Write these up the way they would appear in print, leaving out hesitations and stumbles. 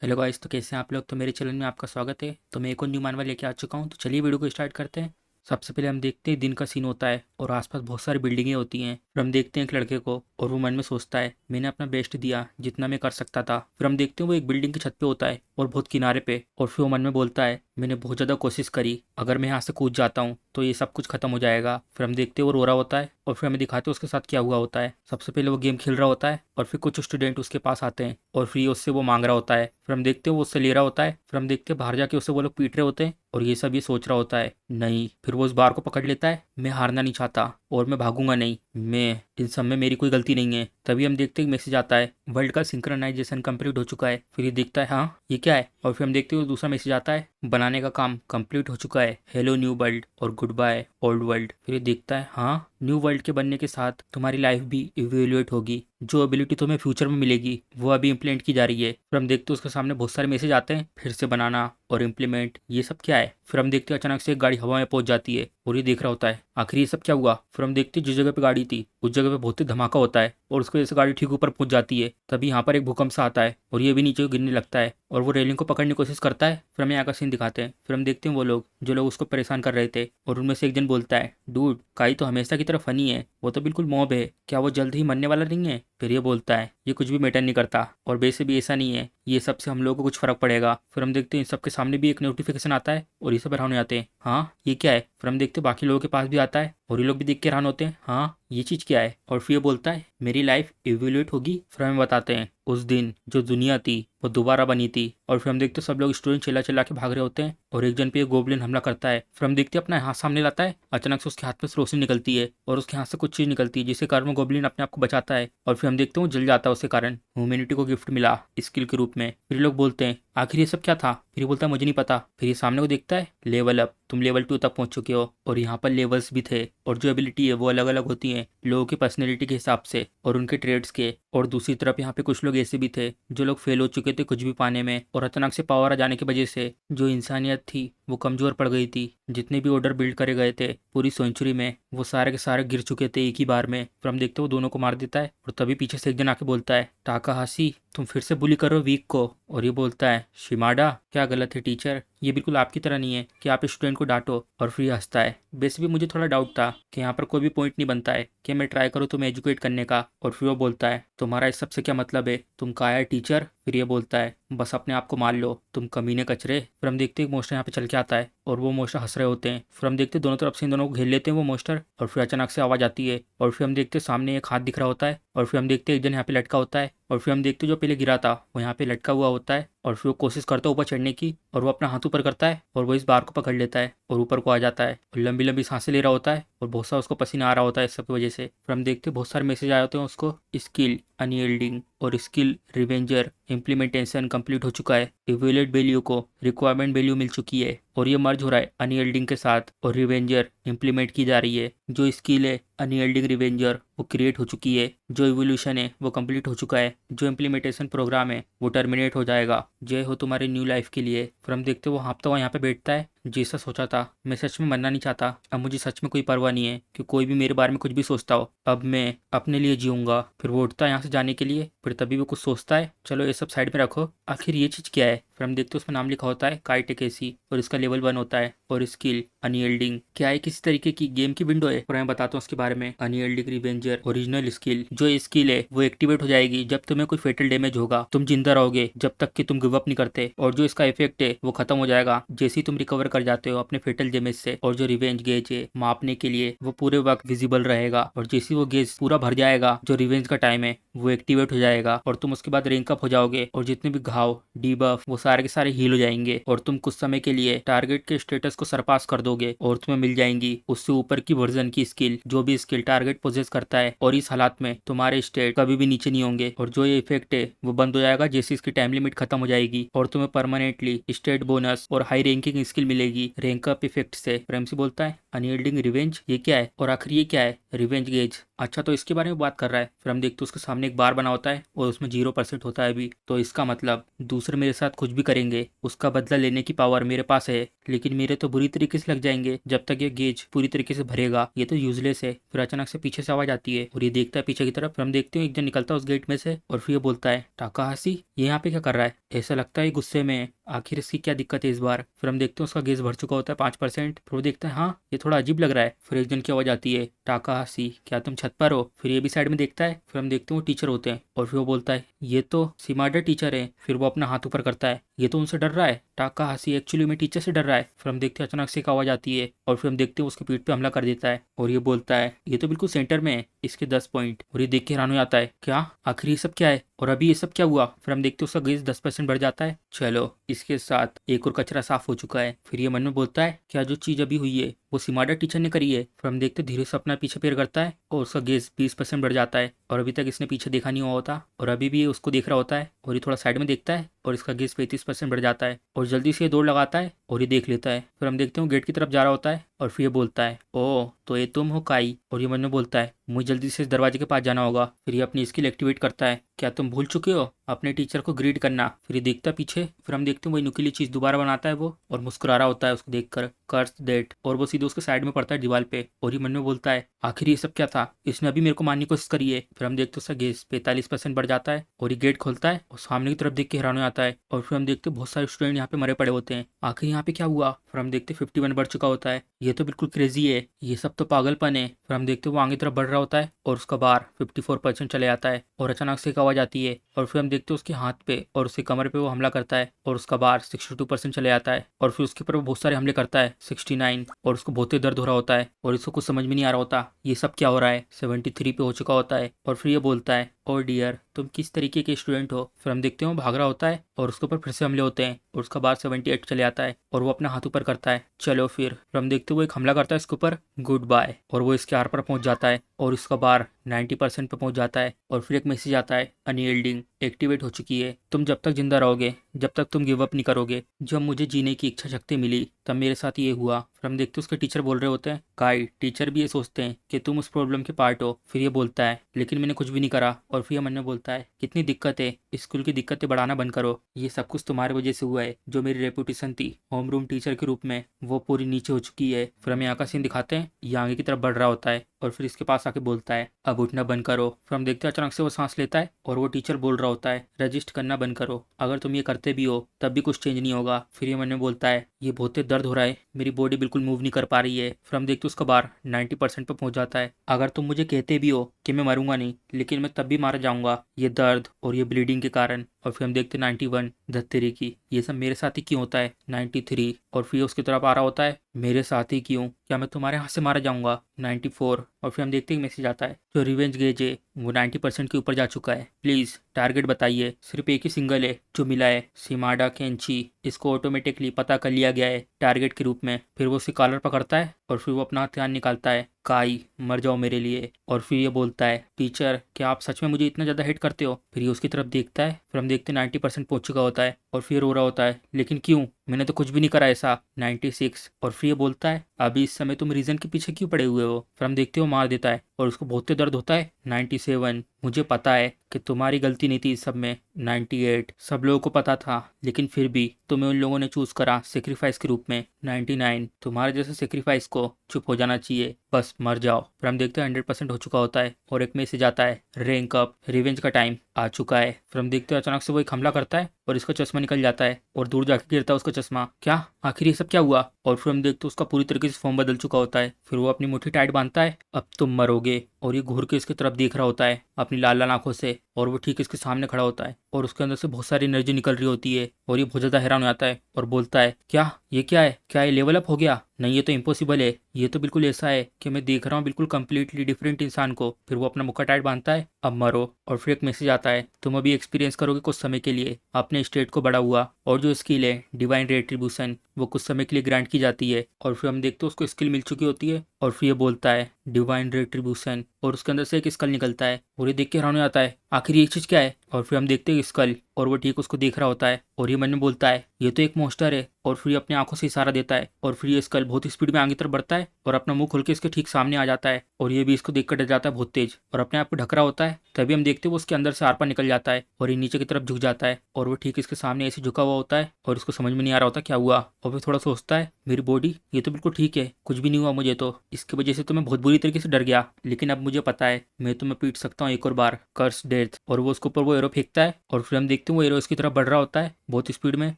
Hello guys, तो कैसे हैं आप लोग। तो मेरे चैनल में आपका स्वागत है। तो मैं एक और न्यू मानवा लेके आ चुका हूँ। तो चलिए वीडियो को स्टार्ट करते हैं। सबसे पहले हम देखते हैं दिन का सीन होता है और आसपास बहुत सारी बिल्डिंगें होती हैं। फिर हम देखते हैं एक लड़के को और वो मन में सोचता है मैंने अपना बेस्ट दिया जितना मैं कर सकता था। फिर हम देखते हैं वो एक बिल्डिंग की छत पे होता है और बहुत किनारे पे, और फिर वो मन में बोलता है मैंने बहुत ज़्यादा कोशिश करी, अगर मैं यहाँ से कूद जाता हूँ तो ये सब कुछ खत्म हो जाएगा। फिर हम देखते हैं वो रो रहा होता है और फिर हमें दिखाते हैं उसके साथ क्या हुआ होता है। सबसे पहले वो गेम खेल रहा होता है और फिर कुछ स्टूडेंट उसके पास आते हैं और फिर उससे वो मांग रहा होता है। फिर हम देखते हैं वो उससे ले रहा होता है। फिर हम देखते हैं बाहर जाके उससे वो लोग पीट रहे होते हैं और ये सब ये सोच रहा होता है नहीं। फिर वो उस बार को पकड़ लेता है, मैं हारना नहीं चाहता और मैं भागूंगा नहीं, मैं इन सब में मेरी कोई गलती नहीं है। तभी हम देखते हैं मैसेज आता है वर्ल्ड का सिंक्रोनाइजेशन कंप्लीट हो चुका है। फिर ये देखता है हाँ ये क्या है, और फिर हम देखते हैं दूसरा मैसेज आता है बनाने का काम कंप्लीट हो चुका है, हेलो न्यू वर्ल्ड और गुड बाय ओल्ड वर्ल्ड। फिर ये देखता है हाँ न्यू वर्ल्ड के बनने के साथ तुम्हारी लाइफ भी इवेल्युएट होगी, जो एबिलिटी तुम्हें फ्यूचर में मिलेगी वो अभी इम्प्लीमेंट की जा रही है। फिर हम देखते हैं उसके सामने बहुत सारे मैसेज आते हैं फिर से बनाना और इम्प्लीमेंट, ये सब क्या है। फिर हम देखते हैं अचानक से एक गाड़ी हवा में पहुंच जाती है और ये देख रहा होता है आखिर ये सब क्या हुआ। फिर हम देखते हैं जिस जगह पे गाड़ी थी उस जगह पे बहुत ही धमाका होता है और उसकी वजह से गाड़ी ठीक ऊपर पहुंच जाती है। तभी यहाँ पर एक भूकंप सा आता है और ये भी नीचे गिरने लगता है और वो रेलिंग को पकड़ने की कोशिश करता है। फिर हमें यहाँ का सीन दिखाते हैं। फिर हम देखते हैं वो लोग जो लोग उसको परेशान कर रहे थे और उनमें से एक जन बोलता है डूड काई तो हमेशा की तरह फनी है, वो तो बिल्कुल मॉब है, क्या वो जल्द ही मरने वाला नहीं है। फिर ये बोलता है ये कुछ भी मैटर नहीं करता और वैसे भी ऐसा नहीं है, ये सबसे हम लोगों को कुछ फर्क पड़ेगा। फिर हम देखते हैं इन सबके सामने भी एक नोटिफिकेशन आता है और ये सब हैरान हो जाते हैं हाँ ये क्या है। फिर हम देखते हैं बाकी लोगों के पास भी आता है और ये लोग भी देख के हैरान होते हैं हाँ ये चीज़ क्या है। और फिर ये बोलता है मेरी लाइफ इवेल्युएट होगी। फिर हमें बताते हैं उस दिन जो दुनिया थी वो दोबारा बनी थी। और फिर हम देखते हैं सब लोग स्टूडेंट चिल्ला चिल्ला के भाग रहे होते हैं और एक जन पे गोबलिन हमला करता है। फिर हम देखते हैं अपना हाथ सामने लाता है, अचानक से उसके हाथ में से रोशनी निकलती है और उसके हाथ से कुछ चीज निकलती है जिसके कारण वो गोबलिन अपने आप को बचाता है। और फिर हम देखते हैं वो जल जाता है, उसके कारण ह्यूमैनिटी को गिफ्ट मिला स्किल के रूप में। फिर ये लोग बोलते हैं आखिर ये सब क्या था। फिर ये बोलता है मुझे नहीं पता। फिर ये सामने को देखता है लेवल अप, तुम लेवल 2 तक पहुंच चुके हो और यहाँ पर लेवल्स भी थे और जो एबिलिटी है वो अलग अलग होती है लोगों की पर्सनैलिटी के हिसाब से और उनके ट्रेड्स के। और दूसरी तरफ यहाँ पे कुछ लोग ऐसे भी थे जो लोग फेल हो चुके थे कुछ भी पाने में और अचानक से पावर आ जाने की वजह से जो इंसानियत थी वो कमजोर पड़ गई थी। जितने भी ऑर्डर बिल्ड करे गए थे पूरी सेंचुरी में वो सारे के सारे गिर चुके थे एक ही बार में। फिर हम देखते हैं वो दोनों को मार देता है और तभी पीछे से एक जन आके बोलता है टाकाहाशी तुम फिर से बुली करो वीक को। और ये बोलता है शिमाडा क्या गलत है टीचर, ये बिल्कुल आपकी तरह नहीं है कि आप स्टूडेंट को डांटो। और फिर ये हंसता है वैसे भी मुझे थोड़ा डाउट था कि यहाँ पर कोई भी पॉइंट नहीं बनता है कि मैं ट्राई करूँ तुम्हें एजुकेट करने का। और फिर वो बोलता है तुम्हारा इस सबसे क्या मतलब है, तुम कहा है टीचर। फिर ये बोलता है बस अपने आप को मान लो तुम कमीने कचरे। फिर हम देखते हैं मोस्टर यहाँ पे चल के आता है और वो मोस्टर हंस रहे होते हैं। फिर हम देखते हैं दोनों तरफ से इन दोनों को घेर लेते हैं वो मोस्टर और फिर अचानक से आवाज आती है और फिर हम देखते हैं सामने एक हाथ दिख रहा होता है और फिर हम देखते हैं एक जन यहाँ पे लटका होता है और फिर हम देखते हैं जो पहले गिरा था वो यहाँ पे लटका हुआ होता है और फिर वो कोशिश करता है ऊपर चढ़ने की और वो अपना हाथ ऊपर करता है और वो इस बार को पकड़ लेता है और ऊपर को आ जाता है और लंबी लंबी सांसें ले रहा होता है और बहुत सारा उसको पसीना आ रहा होता है इस सब की वजह से। फिर हम देखते हैं बहुत सारे मैसेज आए होते हैं उसको स्किल अनयील्डिंग और स्किल रिवेंजर इम्प्लीमेंटेशन कंप्लीट हो चुका है, इवेल्युएट वैल्यू को रिक्वायरमेंट वैल्यू मिल चुकी है और ये मर्ज हो रहा है अनयील्डिंग के साथ और रिवेंजर इम्प्लीमेंट की जा रही है। जो स्किल है अनयील्डिंग रिवेंजर वो क्रिएट हो चुकी है, जो इवोल्यूशन है वो कंप्लीट हो चुका है, जो इम्प्लीमेंटेशन प्रोग्राम है वो टर्मिनेट हो जाएगा। जय हो तुम्हारी न्यू लाइफ के लिए। फिर हम देखते हैं वो हाँफता हुआ यहाँ पे बैठता है जैसा सोचा था मैं सच में मरना नहीं चाहता, अब मुझे सच में कोई परवाह नहीं है कि कोई भी मेरे बारे में कुछ भी सोचता हो, अब मैं अपने लिए जीऊंगा। फिर वो उठता है यहाँ से जाने के लिए। फिर तभी वो कुछ सोचता है चलो ये सब साइड में रखो, आखिर ये चीज़ क्या है। फिर हम देखते हैं उसमें नाम लिखा होता है काइटेकेसी और इसका लेवल 1 होता है और स्किल अनयील्डिंग क्या है किसी तरीके की गेम की विंडो है और मैं बताता हूँ उसके बारे में। अनयील्डिंग रिवेंजर ओरिजिनल स्किल, जो ये स्किल है वो एक्टिवेट हो जाएगी जब तुम्हें कोई फेटल डैमेज होगा, तुम जिंदा रहोगे जब तक कि तुम गिव अप नहीं करते और जो इसका इफेक्ट है वो खत्म हो जाएगा जैसे ही तुम रिकवर कर जाते हो अपने फेटल डैमेज से। और जो रिवेंज गेज है मापने के लिए वो पूरे वक्त विजिबल रहेगा और जैसे ही वो गेज पूरा भर जाएगा जो रिवेंज का टाइम है वो एक्टिवेट हो जाएगा और तुम उसके बाद रैंक अप हो जाओगे और जितने भी घाव डीबफ वो सारे के सारे हील हो जाएंगे और तुम कुछ समय के लिए टारगेट के स्टेटस को सरपास कर दोगे और तुम्हें मिल जाएंगी उससे ऊपर की वर्जन की स्किल, जो भी स्किल टारगेट पोजेस करता है। और इस हालात में तुम्हारे स्टेट कभी भी नीचे नहीं होंगे और जो ये इफेक्ट है वो बंद हो जाएगा जैसे इसकी टाइम लिमिट खत्म हो जाएगी और तुम्हें परमानेंटली स्टेट बोनस और हाई रैंकिंग स्किल मिलेगी रैंक अप इफेक्ट से। प्रेम से बोलता है अनयील्डिंग रिवेंज, ये क्या है? और आखिर ये क्या है? Revenge gauge. अच्छा, तो इसके बारे में बात कर रहा है। फिर हम देखते हैं उसके सामने एक बार बना होता है और उसमें 0% होता है अभी। तो इसका मतलब दूसरे मेरे साथ कुछ भी करेंगे उसका बदला लेने की पावर मेरे पास है, लेकिन मेरे तो बुरी तरीके से लग जाएंगे जब तक ये गेज पूरी तरीके से भरेगा। ये तो यूजलेस है। फिर अचानक से पीछे से आवाज आती है और ये देखता है पीछे की तरफ। फिर हम देखते हैं एक जन निकलता है उस गेट में से और फिर ये बोलता है, टाकाहाशी ये यहाँ पे क्या कर रहा है? ऐसा लगता है गुस्से में है। आखिर इसकी क्या दिक्कत है इस बार? फिर हम देखते हैं उसका गेज भर चुका होता है 5%। फिर वो देखता है हाँ ये थोड़ा अजीब लग रहा है। फिर एक जन की आवाज आती है, टाकाहाशी क्या तुम छत पर हो? फिर ये भी साइड में देखता है। फिर हम देखते हैं वो टीचर होते हैं और फिर वो बोलता है, ये तो सिमाडा टीचर है। फिर वो अपना हाथ ऊपर करता है, ये तो उनसे डर रहा है। टाकाहाशी एक्चुअली में टीचर से डर रहा है। फिर हम देखते हैं अचानक से एक आवाज आती है और फिर हम देखते हैं उसके पीठ पे हमला कर देता है और ये बोलता है, ये तो बिल्कुल सेंटर में है, इसके 10 पॉइंट। और ये देख के हैरान हो जाता है, क्या आखिर ये सब क्या है और अभी ये सब क्या हुआ? फिर हम देखते हैं उसका गेज 10% बढ़ जाता है। चलो इसके साथ एक और कचरा साफ हो चुका है। फिर ये मन में बोलता है, क्या जो चीज अभी हुई है वो सिमाडा टीचर ने करी है? फिर हम देखते धीरे से अपना पीछे पैर करता है और उसका गेज 20% बढ़ जाता है और अभी तक इसने पीछे देखा नहीं हुआ होता और अभी भी ये उसको देख रहा होता है और ये थोड़ा साइड में देखता है और इसका गेज 35% बढ़ जाता है और जल्दी से ये दौड़ लगाता है और ये देख लेता है। फिर हम देखते हैं गेट की तरफ जा रहा होता है और फिर ये बोलता है, ओ तो ये तुम हो काई? और ये मन में बोलता है, मुझे जल्दी से इस दरवाजे के पास जाना होगा। फिर ये अपनी स्किल एक्टिवेट करता है, क्या तुम भूल चुके हो अपने टीचर को ग्रीट करना? फिर ये देखता पीछे। फिर हम देखते हैं वही नुकीली चीज दोबारा बनाता है वो और मुस्कुरा रहा होता है उसको देखकर, कर्स दैट। और वो सीधे उसके साइड में पड़ता है दीवार पे और ये मन में बोलता है, आखिर ये सब क्या था? इसने अभी मेरे को मारने की कोशिश करी है। फिर हम देखते उसका गेज 45% बढ़ जाता है और ये गेट खोलता है और सामने की तरफ देख के हैरान हो जाता है और फिर हम देखते बहुत सारे स्टूडेंट यहाँ पे मरे पड़े होते हैं। आखिर यहाँ पे क्या हुआ? फिर हम देखते 51 बढ़ चुका होता है। ये तो बिल्कुल क्रेजी है, ये सब तो पागलपन है। फिर हम देखते वो आगे तरफ बढ़ रहा होता है और उसका बार 54% चले जाता है और अचानक से एक आवाज आती है और फिर हम देखते उसके हाथ पे और उसके कमर पे वो हमला करता है और उसका बार 62% चले जाता है और फिर उसके ऊपर वो बहुत सारे हमले करता है 69 और उसको बहुत ही दर्द हो रहा होता है और इसको कुछ समझ में नहीं आ रहा होता ये सब क्या हो रहा है। 73 पे हो चुका होता है और फिर ये बोलता है, ओ डियर तुम किस तरीके के स्टूडेंट हो? फिर हम देखते हैं वो भाग रहा होता है और उसके ऊपर फिर से हमले होते हैं और उसका बार 78 चले आता है और वो अपना हाथ ऊपर करता है। चलो फिर हम देखते हैं वो एक हमला करता है इसके ऊपर, गुड बाय। और वो इसके आर पर पहुंच जाता है और इसका बार 90% पे पहुंच जाता है और फिर एक मैसेज आता है, अनयील्डिंग एक्टिवेट हो चुकी है। तुम जब तक जिंदा रहोगे, जब तक तुम गिव अप नहीं करोगे। जब मुझे जीने की इच्छा शक्ति मिली तब मेरे साथ ये हुआ। फिर हम देखते हैं उसके टीचर बोल रहे होते हैं, काई टीचर भी ये सोचते हैं कि तुम उस प्रॉब्लम के पार्ट हो। फिर ये बोलता है, लेकिन मैंने कुछ भी नहीं करा। और फिर मन में बोलता है, कितनी दिक्कत है, स्कूल की दिक्कतें बढ़ाना बंद करो। ये सब कुछ तुम्हारी वजह से हुआ है। जो मेरी रेपुटेशन थी होम रूम टीचर के रूप में वो पूरी नीचे हो चुकी है। फिर हमें यहाँ का सीन दिखाते हैं, ये आगे की तरफ बढ़ रहा होता है और फिर इसके पास आके बोलता है, अब उठना बंद करो। फिर हम देखते हैं अचानक से वो सांस लेता है और वो टीचर बोल रहा होता है, रजिस्ट करना बंद करो। अगर तुम ये करते भी हो तब भी कुछ चेंज नहीं होगा। फिर ये मन में बोलता है, ये बहुत ही दर्द हो रहा है, मेरी बॉडी बिल्कुल मूव नहीं कर पा रही है। फिर हम देखते उसका बार 90% पे पहुंच जाता है। अगर तुम मुझे कहते भी हो कि मैं मरूंगा नहीं, लेकिन मैं तब भी मारा जाऊंगा ये दर्द और ये ब्लीडिंग के कारण। और फिर हम देखते 91 धत्तेरे की, ये सब मेरे साथ ही क्यों होता है? 93 और फिर उसकी तरफ आ रहा होता है, मेरे साथ ही क्यों, क्या मैं तुम्हारे हाथ से मारा जाऊंगा? 94 और फिर हम देखते हैं मैसेज आता है, जो रिवेंज गेज है वो 90% के ऊपर जा चुका है, प्लीज टारगेट बताइए। सिर्फ एक ही सिंगल है जो मिला है, सिमाडा केंची। इसको ऑटोमेटिकली पता कर लिया गया है टारगेट के रूप में। फिर वो उसकी कॉलर पकड़ता है और फिर वो अपना हथियार निकालता है, काई मर जाओ मेरे लिए। और फिर ये बोलता है, टीचर क्या आप सच में मुझे इतना ज़्यादा हिट करते हो? फिर ये उसकी तरफ देखता है। फिर हम देखते हैं 90% पहुंच चुका होता है और फिर रो रहा होता है, लेकिन क्यों, मैंने तो कुछ भी नहीं करा ऐसा। 96 और फिर ये बोलता है, अभी इस समय तुम रीजन के पीछे क्यों पड़े हुए हो? फिर हम देखते हो मार देता है और उसको बहुत दर्द होता है। 97 मुझे पता है कि तुम्हारी गलती नहीं थी इस सब में। 98 सब लोगों को पता था, लेकिन फिर भी तुम्हें उन लोगों ने चूज करा सेक्रीफाइस के रूप में। 99 तुम्हारे जैसे सेक्रीफाइस को चुप हो जाना चाहिए, बस मर जाओ। फिर हम देखते हैं 100% हो चुका होता है और एक मैसेज आता है, रैंक अप, रिवेंज का टाइम आ चुका है। फिर हम देखते हैं अचानक से वो एक हमला करता है और इसका चश्मा निकल जाता है और दूर जाके गिरता है उसका चश्मा। क्या आखिर ये सब क्या हुआ? और फिर हम देखते हैं उसका पूरी तरीके से फॉर्म बदल चुका होता है। फिर वो अपनी मुट्ठी टाइट बांधता है, अब तुम मरोगे। और ये घूर के इसकी तरफ देख रहा होता है अपनी लाल लाल आंखों से और वो ठीक इसके सामने खड़ा होता है और उसके अंदर से बहुत सारी एनर्जी निकल रही होती है और ये बहुत ज्यादा हैरान हो जाता है और बोलता है, क्या ये क्या है? क्या ये लेवल अप हो गया? नहीं ये तो इम्पॉसिबल है, ये तो बिल्कुल ऐसा है कि मैं देख रहा हूँ बिल्कुल कंप्लीटली डिफरेंट इंसान को। फिर वो अपना मुक्का टाइट बांधता है, अब मरो। और फिर एक मैसेज आता है, तुम अभी एक्सपीरियंस करोगे कुछ समय के लिए अपने स्टेट को बड़ा हुआ और जो स्किल है डिवाइन रेट्रीब्यूशन वो कुछ समय के लिए ग्रांट की जाती है। और फिर हम देखते हैं उसको स्किल मिल चुकी होती है और फिर ये बोलता है डिवाइन रेट्रीब्यूशन और उसके अंदर से एक स्कल निकलता है और ये देख के हैरान हो जाता है आखिर ये चीज़ क्या है। और फिर हम देखते हैं स्कल और वो ठीक उसको देख रहा होता है और ये मन में बोलता है ये तो एक मॉन्स्टर है। और फिर ये अपनी आंखों से इशारा देता है और फिर ये स्कल बहुत स्पीड में आगे तरफ बढ़ता है और अपना मुंह खोल के इसके ठीक सामने आ जाता है और ये भी इसको देखकर डर जाता है बहुत तेज और अपने आप को ढक रहा होता है। तभी हम देखते हैं वो उसके अंदर से आर पार निकल जाता है और ये नीचे की तरफ झुक जाता है और वो ठीक इसके सामने ऐसे झुका हुआ होता है और इसको समझ में नहीं आ रहा होता क्या हुआ। और फिर थोड़ा सोचता है मेरी बॉडी ये तो बिल्कुल ठीक है, कुछ भी नहीं हुआ मुझे, तो इसकी वजह से तो मैं बहुत बुरी तरीके से डर गया, लेकिन अब मुझे पता है मैं तुम्हें पीट सकता हूँ एक और बार, कर्स डेथ। और वो उसके ऊपर वो एरो फेंकता है और फिर हम देखते हैं वो एरो इसकी तरफ बढ़ रहा होता है बहुत स्पीड में।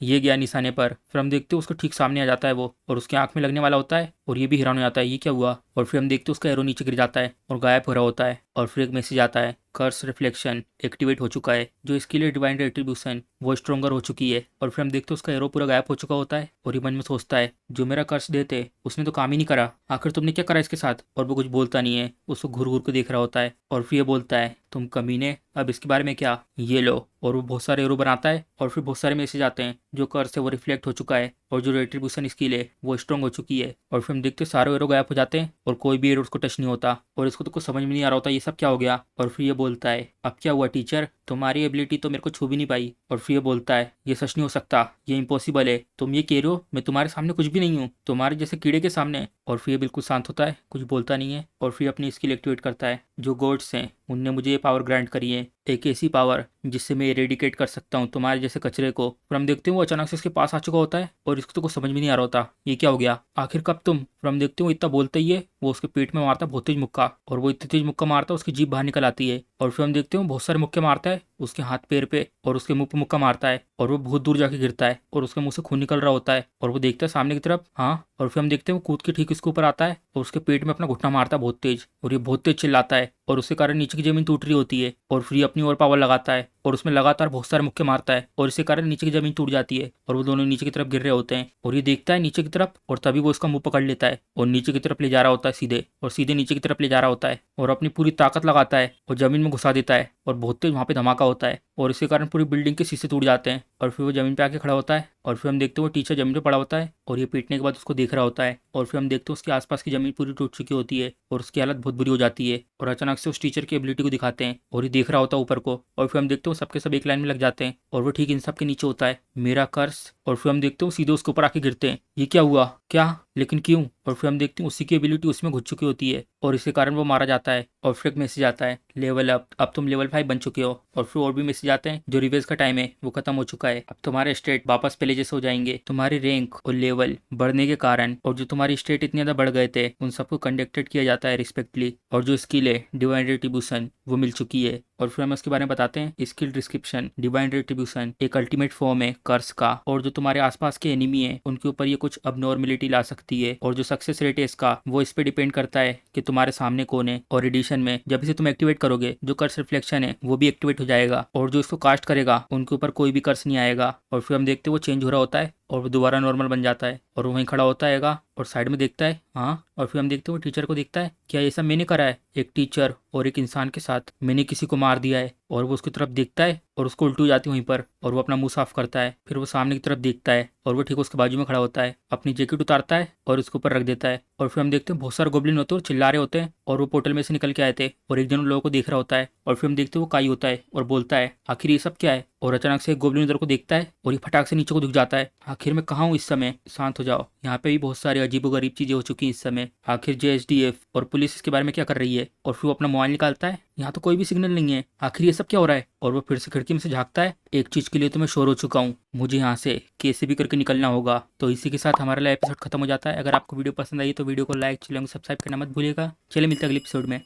ये गया निशाने पर, फिर हम देखते हैं उसको ठीक सामने आ जाता है वो और उसकी आंख में लगने वाला होता है और ये भी हैरान हो जाता है ये क्या हुआ। और फिर हम देखते हैं उसका एरो नीचे गिर जाता है और गायब हो रहा होता है और फिर एक मैसेज आता है कर्स रिफ्लेक्शन एक्टिवेट हो चुका है, जो इसके लिए डिवाइन रेट्रीब्यूशन वो स्ट्रोंगर हो चुकी है। और फिर हम देखते हैं उसका एरो पूरा गायब हो चुका होता है और ये मन में सोचता है जो मेरा कर्स देते उसने तो काम ही नहीं करा, आखिर तुमने क्या करा इसके साथ। और वो कुछ बोलता नहीं है, उसको घूर घूर के देख रहा होता है और फिर ये बोलता है तुम कमीने, अब इसके बारे में क्या, ये लो। और वो बहुत सारे एरो बनाता है और फिर बहुत सारे मैसेज आते हैं जो कर्स है वो रिफ्लेक्ट हो चुका है और जो रेट्रीब्यूशन स्किल है वो स्ट्रॉन्ग हो चुकी है। और फिर हम देखते हैं सारे एरो गायब हो जाते हैं और कोई भी एरो उसको टच नहीं होता और इसको तो कुछ समझ में नहीं आ रहा होता ये सब क्या हो गया। और फिर ये बोलता है अब क्या हुआ टीचर, तुम्हारी एबिलिटी तो मेरे को छू भी नहीं पाई। और फिर ये बोलता है ये सच नहीं हो सकता, ये इम्पॉसिबल है, तुम ये कह रहे हो, मैं तुम्हारे सामने कुछ भी नहीं हूँ, तुम्हारे जैसे कीड़े के सामने। और फिर ये बिल्कुल शांत होता है, कुछ बोलता नहीं है और फिर अपनी स्किल एक्टिवेट करता है। जो गॉड्स हैं उनने मुझे ये पावर ग्रांट करी है, एक ऐसी पावर जिससे मैं इरेडिकेट कर सकता हूँ तुम्हारे जैसे कचरे को। फिर हम देखते हैं वो अचानक से उसके पास आ चुका होता है और इसको तो कुछ समझ में नहीं आ रहा होता ये क्या हो गया, आखिर कब तुम। फिर हम देखते हैं वो इतना बोलते ही है वो उसके पेट में मारता है बहुत तेज मुक्का और वो इतनी तेज मुक्का मारता है उसकी जीभ बाहर निकल आती है। और फिर हम देखते हैं वो बहुत सारे मुक्के मारता है उसके हाथ पैर पे और उसके मुंह पे मुक्का मारता है और वो बहुत दूर जाके गिरता है और उसके मुंह से खून निकल रहा होता है और वो देखता है सामने की तरफ। हाँ, और फिर हम देखते हैं वो कूद के ठीक इसके ऊपर आता है और उसके पेट में अपना घुटना मारता है बहुत तेज और ये बहुत तेज चिल्लाता है और उसके कारण नीचे की जमीन टूट रही होती है। और फिर ये अपनी और पावर लगाता है और उसमें लगातार बहुत सारे मुक्के मारता है और इसके कारण नीचे की जमीन टूट जाती है और वो दोनों नीचे की तरफ गिर रहे होते हैं। और ये देखता है नीचे की तरफ और तभी वो उसका मुंह पकड़ लेता है और नीचे की तरफ ले जा रहा होता है सीधे, और सीधे नीचे की तरफ ले जा रहा होता है और अपनी पूरी ताकत लगाता है और जमीन में घुसा देता है और बहुत तेज वहाँ पे धमाका होता है और इसके कारण पूरी बिल्डिंग के शीशे टूट जाते हैं। और फिर वो जमीन पे आके खड़ा होता है और फिर हम देखते हैं वो टीचर जमीन पे पड़ा होता है और ये पीटने के बाद उसको देख रहा होता है। और फिर हम देखते हैं उसके आसपास की जमीन पूरी टूट चुकी होती है और उसकी हालत बहुत बुरी हो जाती है। और अचानक से उस टीचर की एबिलिटी को दिखाते हैं और ये देख रहा होता है ऊपर को। और फिर हम देखते हैं सबके सब एक लाइन में लग जाते हैं और वो ठीक इन सब के नीचे होता है मेरा कर्स। और फिर हम देखते हैं सीधे उसके ऊपर आके गिरते हैं, ये क्या हुआ, क्या, लेकिन क्यों। और फिर हम देखते हैं उसी की एबिलिटी उसमें घुस चुकी होती है और इसके कारण वो मारा जाता है। और फिर एक मैसेज आता है लेवल अप, अब तुम लेवल 5 बन चुके हो। और फिर और भी मैसेज आते हैं जो रिवेज का टाइम है वो खत्म हो चुका है, अब तुम्हारे स्टेट वापस पहले जैसे हो जाएंगे, तुम्हारे रैंक और लेवल बढ़ने के कारण और जो तुम्हारी स्टेट इतने ज्यादा बढ़ गए थे उन सबको कंडक्टेड किया जाता है रिस्पेक्टली। और जो स्किल है डिवाइन रेट्रीब्यूशन वो मिल चुकी है। और फिर हम उसके बारे में बताते हैं स्किल डिस्क्रिप्शन, डिवाइन रेट्रीब्यूशन एक अल्टीमेट फॉर्म है कर्स का और जो तुम्हारे आसपास के एनिमी है उनके ऊपर ये कुछ अबनॉर्मेलिटी ला सकती है। और जो सक्सेस रेट है इसका वो इस पे डिपेंड करता है कि तुम्हारे सामने कौन है। और एडिशन में जब इसे तुम एक्टिवेट करोगे जो कर्स रिफ्लेक्शन है वो भी एक्टिवेट हो जाएगा और जो इसको कास्ट करेगा उनके ऊपर कोई भी कर्स नहीं आएगा। और फिर हम देखते हैं वो चेंज हो रहा होता है और वो दोबारा नॉर्मल बन जाता है और वो वहीं खड़ा होता हैगा और साइड में देखता है। हाँ, और फिर हम देखते हैं वो टीचर को देखता है, क्या ये सब मैंने करा है, एक टीचर और एक इंसान के साथ मैंने किसी को मार दिया है। और वो उसकी तरफ देखता है और उसको उल्टी हो जाती है वहीं पर और वो अपना मुंह साफ करता है। फिर वो सामने की तरफ देखता है और वो ठीक उसके बाजू में खड़ा होता है, अपनी जैकेट उतारता है और उसके ऊपर रख देता है। और फिर हम देखते हैं बहुत सारे गोब्लिन होते हैं और चिल्ला रहे होते हैं और वो पोर्टल में से निकल के आए थे और एक जन उन लोगों को देख रहा होता है। और फिर हम देखते हैं वो काई होता है और बोलता है आखिर ये सब क्या है। और अचानक से एक गोब्लिन उधर को देखता है और ये फटाक से नीचे को झुक जाता है, आखिर मैं कहाँ हूँ इस समय, शांत हो जाओ, यहाँ पे भी बहुत सारी अजीबोगरीब चीजें हो चुकी हैं इस समय, आखिर जेएसडीएफ और पुलिस इसके बारे में क्या कर रही है। और फिर वो अपना मोबाइल निकालता है, यहाँ तो कोई भी सिग्नल नहीं है, आखिर ये सब क्या हो रहा है। और वो फिर से खिड़की में से झांकता है, एक चीज के लिए तो मैं श्योर हो चुका हूँ, मुझे यहाँ से कैसे भी करके निकलना होगा। तो इसी के साथ हमारा एपिसोड खत्म हो जाता है। अगर आपको वीडियो पसंद आई तो वीडियो को लाइक, चैनल को सब्सक्राइब करना मत भूलिएगा। चलिए मिलते हैं अगले एपिसोड में।